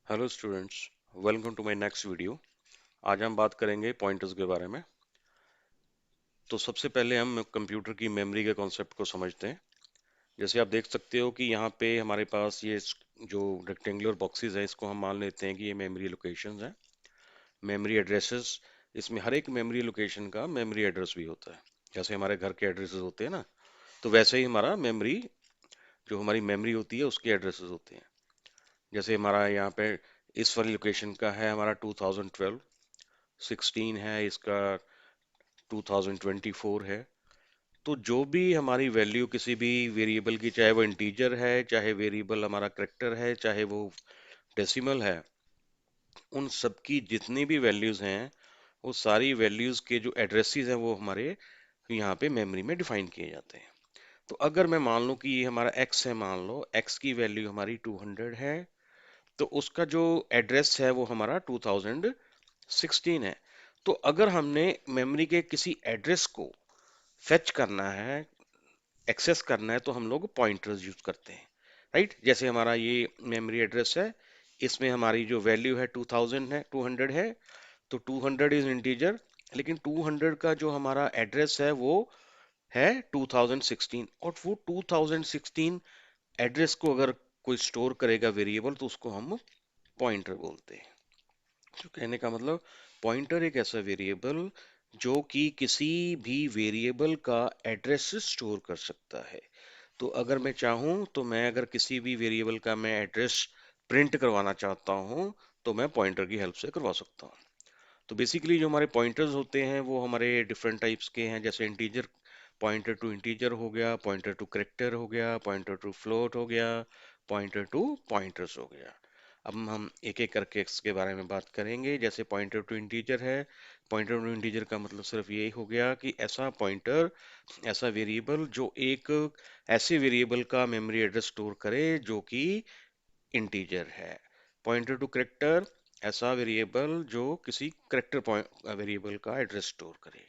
Hello students, welcome to my next video. आज हम बात करेंगे पॉइंटर्स के बारे में। तो सबसे पहले हम कंप्यूटर की मेमोरी के कॉन्सेप्ट को समझते हैं। जैसे आप देख सकते हो कि यहाँ पे हमारे पास जो रेक्टेंगुलर बॉक्सेस है, इसको हम मान लेते हैं कि ये मेमोरी लोकेशंस हैं, मेमोरी एड्रेसेस। इसमें हर एक मेमोरी लोकेशन का मेमोरी एड्रेस भी होता है। जैसे हमारे घर के एड्रेसेस होते हैं ना, तो वैसे ही हमारा मेमोरी, जो हमारी मेमोरी होती है, उसके एड्रेसेस होते हैं। जैसे हमारा यहाँ पे इस वाली लोकेशन का है हमारा 2012, 16 है इसका, 2024 है। तो जो भी हमारी वैल्यू किसी भी वेरिएबल की, चाहे वो इंटीजर है, चाहे वेरिएबल हमारा करेक्टर है, चाहे वो डेसिमल है, उन सब की जितनी भी वैल्यूज हैं, वो सारी वैल्यूज के जो एड्रेसेस हैं वो हमारे यहाँ पे मेमोरी में डिफाइन किए जाते हैं। तो अगर मैं मान लूँ कि ये हमारा x है, मान लो x की वैल्यू हमारी 200 है, तो उसका जो एड्रेस है वो हमारा 2016 है। तो अगर हमने मेमोरी के किसी एड्रेस को फेच करना है, एक्सेस करना है, तो हम लोग पॉइंटर्स यूज करते हैं। राइट, जैसे हमारा ये मेमोरी एड्रेस है, इसमें हमारी जो वैल्यू है 2000 है, 200 है। तो 200 इज इंटीजर, लेकिन 200 का जो हमारा एड्रेस है वो है 2016, और वो 2016 एड्रेस को अगर कोई स्टोर करेगा वेरिएबल, तो उसको हम पॉइंटर बोलते हैं। तो कहने का मतलब, पॉइंटर एक ऐसा वेरिएबल जो कि किसी भी वेरिएबल का एड्रेस स्टोर कर सकता है। तो अगर मैं चाहूँ, तो मैं अगर किसी भी वेरिएबल का मैं एड्रेस प्रिंट करवाना चाहता हूँ, तो मैं पॉइंटर की हेल्प से करवा सकता हूँ। तो बेसिकली जो हमारे पॉइंटर्स होते हैं वो हमारे डिफरेंट टाइप्स के हैं। जैसे इंटीजर, पॉइंटर टू इंटीजर हो गया, पॉइंटर टू करेक्टर हो गया, पॉइंटर टू फ्लोट हो गया, पॉइंटर टू पॉइंटर्स हो गया। अब हम एक एक करके इसके बारे में बात करेंगे। जैसे पॉइंटर टू इंटीजर है, पॉइंटर टू इंटीजर का मतलब सिर्फ यही हो गया कि ऐसा पॉइंटर, ऐसा वेरिएबल जो एक ऐसे वेरिएबल का मेमोरी एड्रेस स्टोर करे जो कि इंटीजर है। पॉइंटर टू करेक्टर, ऐसा वेरिएबल जो किसी करेक्टर वेरिएबल का एड्रेस स्टोर करे।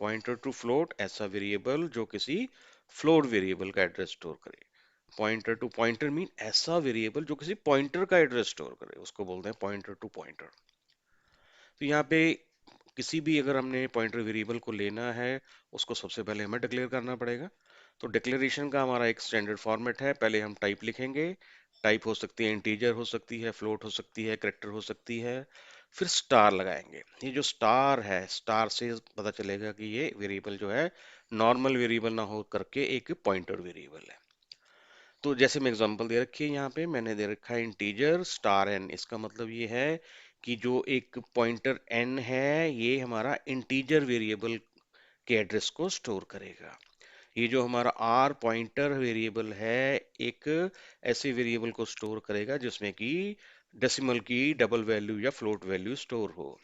पॉइंटर टू फ्लोट, ऐसा वेरिएबल जो किसी फ्लोट वेरिएबल का एड्रेस स्टोर करे। पॉइंटर टू पॉइंटर मीन ऐसा वेरिएबल जो किसी पॉइंटर का एड्रेस स्टोर करे, उसको बोलते हैं पॉइंटर टू पॉइंटर। तो यहाँ पे किसी भी अगर हमने पॉइंटर वेरिएबल को लेना है, उसको सबसे पहले हमें डिक्लेयर करना पड़ेगा। तो डिक्लेरेशन का हमारा एक स्टैंडर्ड फॉर्मेट है। पहले हम टाइप लिखेंगे। टाइप हो सकती है इंटीजर, हो सकती है फ्लोट, हो सकती है करेक्टर, हो सकती है। फिर स्टार लगाएंगे। ये जो स्टार है, स्टार से पता चलेगा कि ये वेरिएबल जो है नॉर्मल वेरिएबल ना हो करके एक पॉइंटर वेरिएबल है। तो जैसे मैं एग्जांपल दे रखी है, यहाँ पे मैंने दे रखा है इंटीजर स्टार एन। इसका मतलब ये है कि जो एक पॉइंटर एन है, ये हमारा इंटीजर वेरिएबल के एड्रेस को स्टोर करेगा। ये जो हमारा आर पॉइंटर वेरिएबल है, एक ऐसे वेरिएबल को स्टोर करेगा जिसमें कि डेसिमल की डबल वैल्यू या फ्लोट वैल्यू स्टोर हो।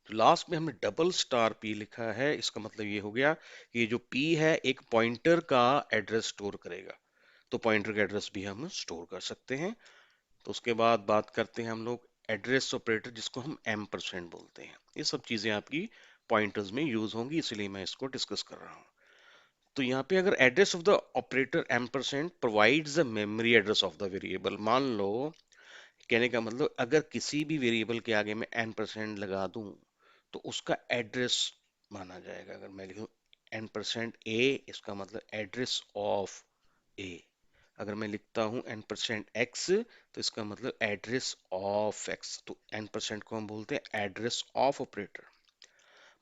तो लास्ट में हमने डबल स्टार पी लिखा है। इसका मतलब ये हो गया कि ये जो पी है एक पॉइंटर का एड्रेस स्टोर करेगा। तो पॉइंटर का एड्रेस भी हम स्टोर कर सकते हैं। तो उसके बाद बात करते हैं हम लोग एड्रेस ऑपरेटर, जिसको हम एम परसेंट बोलते हैं। ये सब चीजें आपकी पॉइंटर्स में यूज होंगी, इसलिए मैं इसको डिस्कस कर रहा हूँ। तो यहाँ पे अगर address of the operator ampersand provides the memory address of the variable, मान लो, कहने का मतलब अगर किसी भी वेरिएबल के आगे मैं एन परसेंट लगा दूं, तो उसका एड्रेस माना जाएगा। अगर मैं लिखूं एन परसेंट ए, इसका मतलब एड्रेस ऑफ ए। अगर मैं लिखता हूं एन परसेंट एक्स, तो इसका मतलब एड्रेस ऑफ एक्स। तो एन परसेंट को हम बोलते हैं एड्रेस ऑफ ऑपरेटर।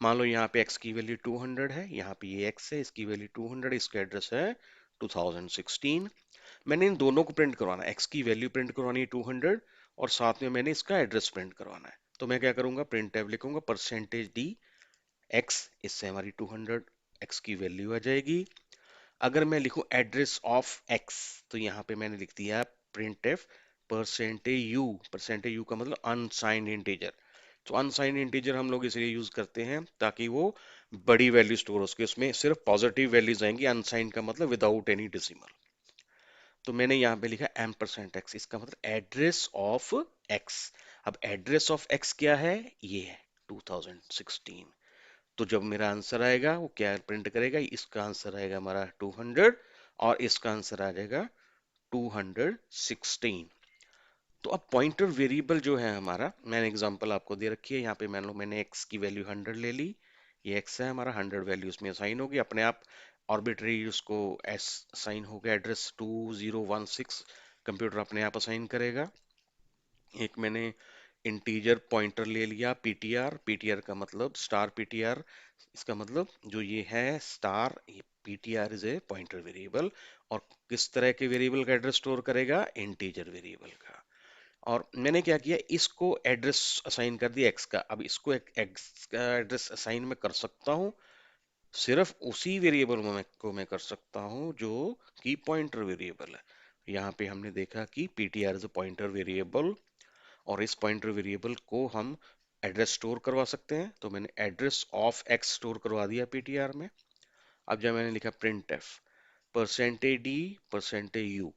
मान लो यहाँ पे x की वैल्यू 200 है, यहाँ पे ये x है, इसकी वैल्यू 200, इसका एड्रेस है 2016। मैंने इन दोनों को प्रिंट करवाना है, x की वैल्यू प्रिंट करवानी है 200, और साथ में मैंने इसका एड्रेस प्रिंट करवाना है। तो मैं क्या करूंगा, प्रिंट टैब लिखूंगा परसेंटेज डी x, इससे हमारी 200 x की वैल्यू आ जाएगी। अगर मैं लिखूं एड्रेस ऑफ x, तो यहाँ पे मैंने लिख दिया प्रिंट एफ परसेंटेज यू का मतलब अनसाइंड इंटीजर। तो अनसाइंड इंटीजर हम लोग इसलिए यूज करते हैं ताकि वो बड़ी वैल्यू स्टोर हो सके, उसमें सिर्फ पॉजिटिव वैल्यूज आएंगी। अनसाइंड का मतलब विदाउट एनी डेसिमल। तो मैंने यहाँ पे लिखा एम परसेंट एक्स, इसका मतलब एड्रेस ऑफ एक्स। अब एड्रेस ऑफ एक्स क्या है, ये है 2016। तो जब मेरा आंसर आएगा वो क्या प्रिंट करेगा, इसका आंसर आएगा हमारा 200, और इसका आंसर आ जाएगा 216। तो अब पॉइंटर वेरिएबल जो है हमारा, मैंने एग्जांपल आपको दे रखी है यहाँ पे, मान लो मैंने x की वैल्यू 100 ले ली, ये x है हमारा, 100 वैल्यू इसमें असाइन होगी अपने आप, आर्बिट्रेरी उसको s असाइन हो गया, एड्रेस 2016 कंप्यूटर अपने आप असाइन करेगा। एक मैंने इंटीजर पॉइंटर ले लिया ptr, ptr का मतलब स्टार ptr, इसका मतलब जो ये है स्टार, ये ptr is a pointer variable, और किस तरह के वेरिएबल का एड्रेस स्टोर करेगा, इंटीजर वेरिएबल का। और मैंने क्या किया, इसको एड्रेस असाइन कर दिया x का। अब इसको एक x का एड्रेस असाइन मैं कर सकता हूँ, सिर्फ उसी वेरिएबल में मैं कर सकता हूँ जो की पॉइंटर वेरिएबल है। यहाँ पे हमने देखा कि ptr is a pointer variable, और इस पॉइंटर वेरिएबल को हम एड्रेस स्टोर करवा सकते हैं, तो मैंने एड्रेस ऑफ x स्टोर करवा दिया ptr में। अब जब मैंने लिखा print F percentage D percentage you,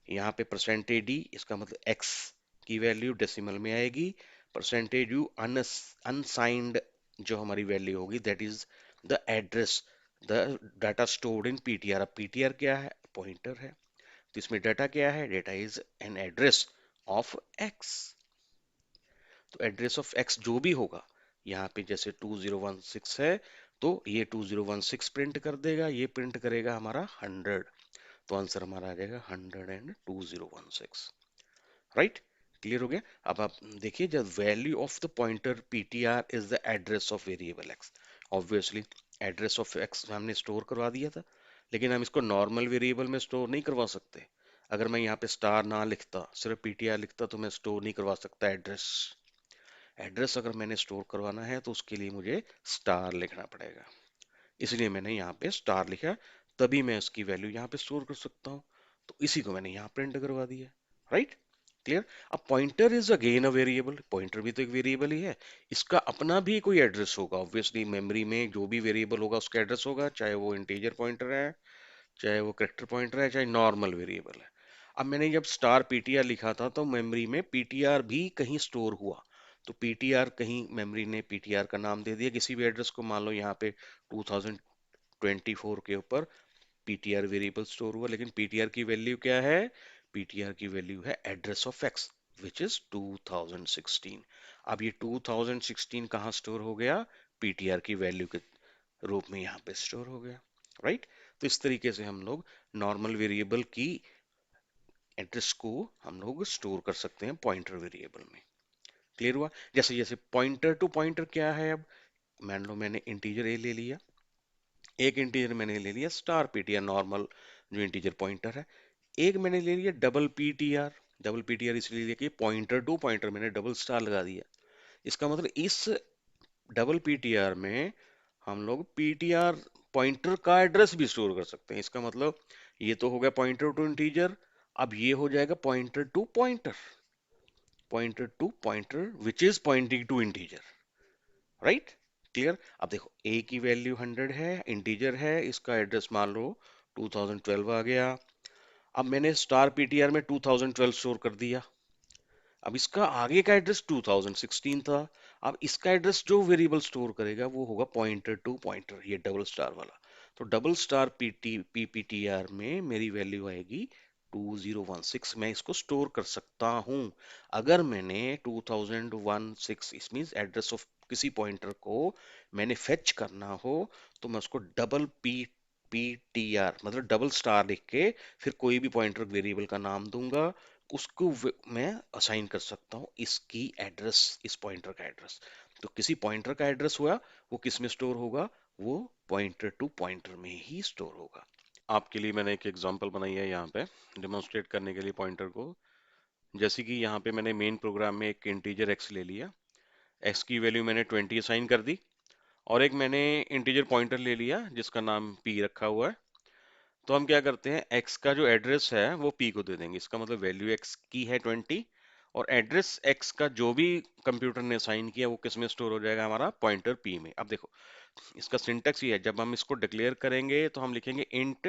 यहाँ पे परसेंटेज डी इसका मतलब x की वैल्यू डेसिमल में आएगी, परसेंटेज यू अनसाइंड जो हमारी वैल्यू होगी, that is the address, the data stored in ptr। अब ptr क्या है, पॉइंटर है, तो इसमें डाटा क्या है, data is an address of x। तो एड्रेस ऑफ x जो भी होगा, यहाँ पे जैसे 2016 है, तो ये 2016 प्रिंट कर देगा, ये प्रिंट करेगा हमारा 100, तो आंसर हमारा आ जाएगा 100 एंड 2016। राइट, क्लियर हो गया। अब आप देखिए, जब value of the pointer ptr is the address of variable x, obviously address of x हमने स्टोर करवा दिया था, लेकिन हम इसको नॉर्मल वेरिएबल में स्टोर नहीं करवा सकते। अगर मैं यहाँ पे स्टार ना लिखता, सिर्फ ptr लिखता, तो मैं स्टोर नहीं करवा सकता एड्रेस। एड्रेस अगर मैंने स्टोर करवाना है तो उसके लिए मुझे स्टार लिखना पड़ेगा, इसलिए मैंने यहाँ पे स्टार लिखा, तभी मैं उसकी वैल्यू यहाँ पे स्टोर कर सकता हूँ। तो इसी को मैंने यहाँ प्रिंट करवा दिया। Right, clear. अब pointer is again a variable, pointer भी तो एक वेरिएबल ही है, इसका अपना भी कोई एड्रेस होगा, ऑब्वियसली मेमोरी में जो भी वेरिएबल होगा उसका एड्रेस होगा, चाहे वो इंटीजर पॉइंटर है, चाहे वो करेक्टर पॉइंटर है, चाहे नॉर्मल वेरिएबल है। अब मैंने जब स्टार पीटीआर लिखा था तो मेमोरी में पीटीआर भी कहीं स्टोर हुआ, तो पीटीआर कहीं मेमोरी ने पीटीआर का नाम दे दिया किसी भी एड्रेस को, मान लो यहाँ पे 2024 के ऊपर पीटीआर वेरिएबल स्टोर हुआ, लेकिन पीटीआर की वैल्यू क्या है, पीटीआर की वैल्यू है address of x which is 2016। अब ये 2016 कहाँ स्टोर हो गया, पीटीआर की वैल्यू के रूप में यहाँ पे स्टोर हो गया। राइट, तो इस तरीके से हम लोग नॉर्मल वेरिएबल की एड्रेस को हम लोग स्टोर कर सकते हैं पॉइंटर वेरिएबल में। क्लियर हुआ। जैसे जैसे पॉइंटर टू पॉइंटर क्या है, अब मान लो मैंने इंटीजर ए ले लिया, एक इंटीजर मैंने ले लिया स्टार पीटीआर नॉर्मल जो इंटीजर पॉइंटर है, एक मैंने ले लिया डबल पीटीआर, डबल पीटीआर इसलिए लिया कि पॉइंटर टू पॉइंटर मैंने डबल स्टार लगा दिया। इसका मतलब इस डबल पीटीआर में हम लोग पीटीआर पॉइंटर का एड्रेस भी स्टोर कर सकते हैं। इसका मतलब ये तो हो गया पॉइंटर टू इंटीजर, अब ये हो जाएगा pointer to pointer, pointer to pointer which is pointing to integer. Right, clear. अब देखो a की वैल्यू 100 है, इंटीजर है, इसका एड्रेस मान लो 2012 आ गया। अब मैंने स्टार पीटीआर में 2012 स्टोर कर दिया, अब इसका आगे का एड्रेस 2016 था। अब इसका एड्रेस जो वेरिएबल स्टोर करेगा वो होगा पॉइंटर टू पॉइंटर, ये डबल स्टार वाला। तो डबल स्टार पीपीटीआर में मेरी वैल्यू आएगी 2016, मैं इसको स्टोर कर सकता हूं। अगर मैंने 2016 इस मींस एड्रेस ऑफ किसी पॉइंटर को मैंने फेच करना हो, तो मैं उसको डबल पीटीआर मतलब डबल स्टार लिख के फिर कोई भी पॉइंटर वेरिएबल का नाम दूंगा, उसको मैं असाइन कर सकता हूँ इसकी एड्रेस, इस पॉइंटर का एड्रेस। तो किसी पॉइंटर का एड्रेस हुआ, वो किस में स्टोर होगा, वो पॉइंटर टू पॉइंटर में ही स्टोर होगा। आपके लिए मैंने एक एग्जांपल बनाई है यहाँ पे डेमोन्स्ट्रेट करने के लिए पॉइंटर को। जैसे कि यहाँ पे मैंने मेन प्रोग्राम में एक इंटीजर एक्स ले लिया, एक्स की वैल्यू मैंने 20 असाइन कर दी, और एक मैंने इंटीजर पॉइंटर ले लिया जिसका नाम पी रखा हुआ है। तो हम क्या करते हैं, x का जो एड्रेस है वो p को दे देंगे, इसका मतलब वैल्यू x की है 20, और एड्रेस x का जो भी कंप्यूटर ने असाइन किया वो किस में स्टोर हो जाएगा, हमारा पॉइंटर p में। अब देखो इसका सिंटेक्स ये है, जब हम इसको डिक्लेयर करेंगे तो हम लिखेंगे इंट,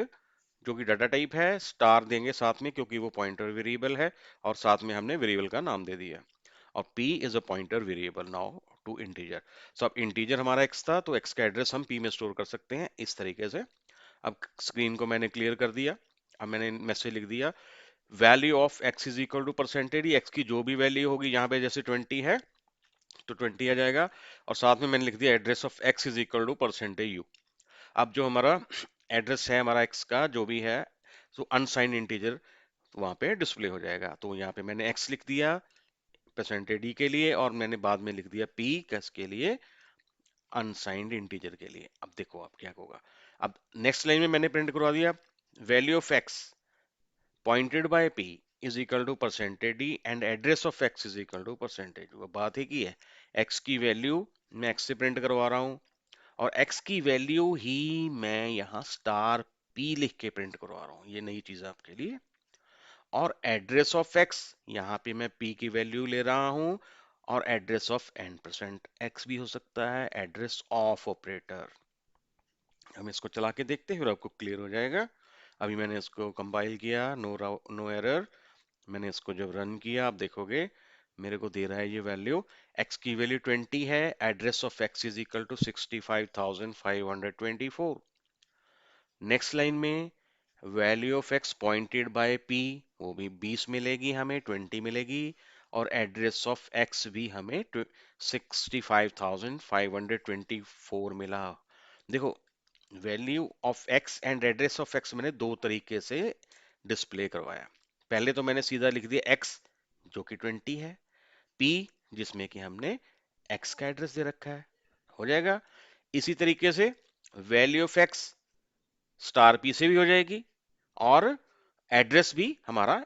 जो कि डाटा टाइप है, स्टार देंगे साथ में क्योंकि वो पॉइंटर वेरिएबल है, और साथ में हमने वेरिएबल का नाम दे दिया, और p is a pointer variable now to integer. So अब इंटीजर हमारा x था, तो x का एड्रेस हम p में स्टोर कर सकते हैं इस तरीके से। अब स्क्रीन को मैंने क्लियर कर दिया, अब मैंने मैसेज लिख दिया value of x is equal to percentage, x की जो भी वैल्यू होगी, यहाँ पे जैसे 20 है तो 20 आ जाएगा, और साथ में मैंने लिख दिया address of x is equal to percentage u. अब जो हमारा एड्रेस है हमारा एक्स का जो भी है, तो अनसाइंड इंटीजर वहां पे डिस्प्ले हो जाएगा। तो यहाँ पे मैंने एक्स लिख दिया परसेंटेज डी के लिए, और मैंने बाद में लिख दिया पी कैस के लिए, अनसाइंड इंटीजर के लिए। अब देखो अब क्या होगा। अब नेक्स्ट लाइन में मैंने प्रिंट करवा दिया value of x pointed by p is equal to percentage d and address of x is equal to percentage. वो बात ही की है, एक्स की वैल्यू मैं एक्स से प्रिंट करवा रहा हूँ, और एक्स की वैल्यू ही मैं यहाँ स्टार पी लिख के प्रिंट करवा रहा हूँ, ये नई चीज है आपके लिए। और एड्रेस ऑफ एक्स यहाँ पे मैं पी की वैल्यू ले रहा हूँ, और address of ampersand x भी हो सकता है, एड्रेस ऑफ ऑपरेटर। हम इसको चला के देखते हैं फिर आपको क्लियर हो जाएगा। अभी मैंने इसको कंपाइल किया, नो एरर। मैंने इसको जब रन किया आप देखोगे मेरे को दे रहा है ये वैल्यू, एक्स की वैल्यू 20 है, address of x is equal to 65,524। Next line में value of x pointed by p, वो भी 20 मिलेगी हमें, 20 मिलेगी, और एड्रेस ऑफ एक्स भी हमें 65,524 मिला। देखो value of x and address of x मैंने दो तरीके से डिस्प्ले करवाया। पहले तो मैंने सीधा लिख दिया एक्स जो कि 20 है, पी जिसमें कि हमने एक्स का एड्रेस दे रखा है, हो जाएगा। इसी तरीके से value of x star P से भी हो जाएगी, और एड्रेस भी हमारा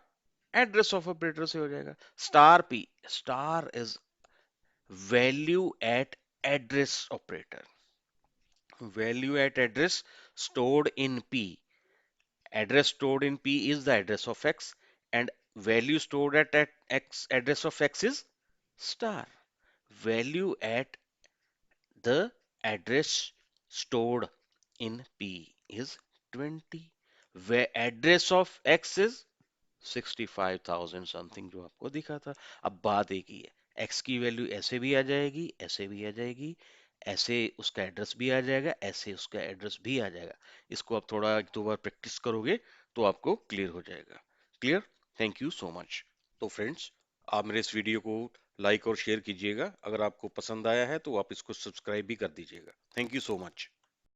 एड्रेस ऑफ ऑपरेटर से हो जाएगा। Star P, star is value eight address operator, value eight address stored in P. Address stored in P is the address of X, and value stored at X address of X is star. Value at the address stored in P is 20. Where address of X is 65,000 something जो आपको दिखा था। अब बात एक ही है, x की value ऐसे भी आ जाएगी, ऐसे भी आ जाएगी, ऐसे उसका एड्रेस भी आ जाएगा, ऐसे उसका एड्रेस भी आ जाएगा। इसको आप थोड़ा एक दो बार प्रैक्टिस करोगे तो आपको क्लियर हो जाएगा। Clear? Thank you so much. तो फ्रेंड्स, आप मेरे इस वीडियो को लाइक और शेयर कीजिएगा। अगर आपको पसंद आया है तो आप इसको सब्सक्राइब भी कर दीजिएगा। Thank you so much.